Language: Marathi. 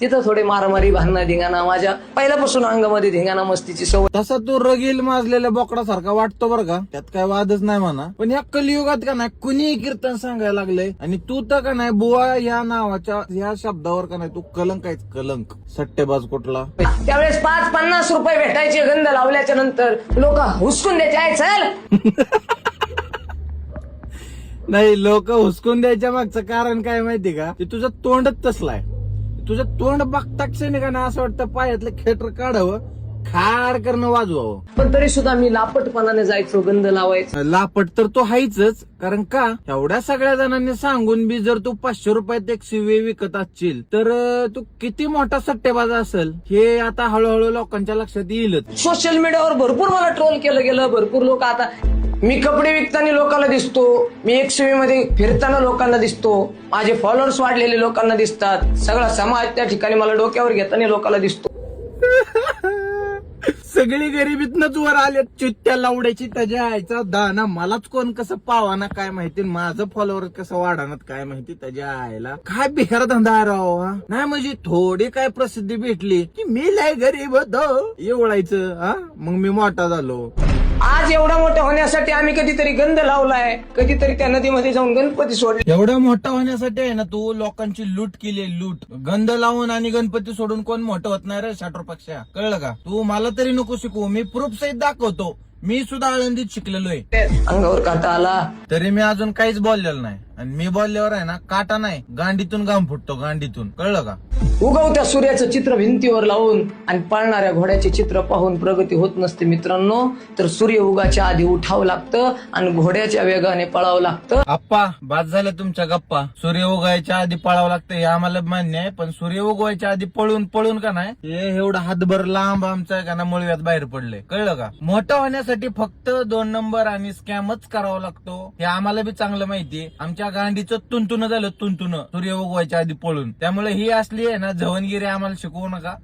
तिथं थोडे मारामारी भांडणं धिंगाणा, माझ्या पहिल्यापासून अंगामध्ये धिंगाणा मस्तीची सवय. तसा तू रगील माजलेल्या बोकडासारखा वाटतो बरं का, त्यात काय वादच नाही म्हणा. पण या कलियुगात का नाही कुणी कीर्तन सांगायला लागलंय, आणि तू तर का नाही बुवा या नावाच्या या शब्दावर का नाही तू कलंक आहेस, कलंक. सट्टेबाज कुठला. त्यावेळेस 5-50 रुपये भेटायचे गंध लावल्याच्या नंतर लोक हुसकून द्यायचे, आहे चल. नाही, लोक हुसकून द्यायच्या मागचं कारण काय माहिती का, की तुझं तोंडच तसलाय. तुझं तोंड बघता क्षणी का नाही असं वाटतं पायातलं खेटर काढावं, खार करणं वाजवावं. पण तरी सुद्धा मी लापटपणाने जायचो गंध लावायचो. लापट तर तो हायच, कारण का एवढ्या सगळ्या जणांनी सांगून बी जर तू 500 रुपयात एक शिवे विकत असशील तर तू किती मोठा सट्टेबाज असेल हे आता हळूहळू लोकांच्या लक्षात येईलच. सोशल मीडियावर भरपूर मला ट्रोल केलं गेलं. भरपूर लोक आता मी कपडे विकताना लोकांना दिसतो, मी XUV मध्ये फिरताना लोकांना दिसतो, माझे फॉलोअर्स वाढलेले लोकांना दिसतात, सगळा समाज त्या ठिकाणी मला डोक्यावर घेताना लोकांना दिसतो. सगळी गरिबीतनच वर आले, चित्त्या लावड्याची त्याच्या आईचा दाना. मलाच कोण कसं पावाना काय माहिती, माझं फॉलोअर कसं वाढणार काय माहिती. त्याच्या आईला काय बिहार धंदा राव हा. नाही म्हणजे थोडी काय प्रसिद्धी भेटली की मी लय गरीब होतो एवढायचं हा, मग मी मोठा झालो. आज एवढा मोठा होण्यासाठी आम्ही कधीतरी गंध लावलाय, कधीतरी त्या नदीमध्ये जाऊन गणपती सोडले. एवढा मोठा होण्यासाठी आहे ना तू लोकांची लूट केली, लूट. गंध लावून आणि गणपती सोडून कोण मोठं होत नाही रे शाटरपक्षा, कळलं का. तू मला तरी नको शिकवू, मी प्रूफ सहित दाखवतो. मी सुद्धा आळंदीत शिकलेलो आहे. अंगावर काटा आला तरी मी अजून काहीच बोललेलं नाही, आणि मी बोलल्यावर आहे ना काटा नाही गांडीतून घाम फुटतो, गांडीतून, कळलं का. उगवत्या सूर्याचं चित्र भिंतीवर लावून आणि पळणाऱ्या घोड्याचे चित्र पाहून प्रगती होत नसते मित्रांनो. तर सूर्य उगाच्या आधी उठावं लागतं आणि घोड्याच्या वेगाने पळावं लागतं. आप्पा बाद झाल्या तुमच्या गप्पा. सूर्य उगवायच्या आधी पळावं लागतं हे आम्हाला मान्य आहे, पण सूर्य उगवायच्या आधी पळून पळून का नाही हे एवढं हातभर लांब आमचं का ना मुळव्यात बाहेर पडले, कळलं का. मोठं होण्यासाठी फक्त 2 नंबर आणि स्कॅमच करावा लागतो हे आम्हाला बी चांगलं माहितीये. आमच्या गांडीचं तुंतुन झालं, तुंतुन सूर्य उगवायच्या आधी पळून. त्यामुळे ही असली आहे ना झवणगिरी आम्हाला शिकवू नका.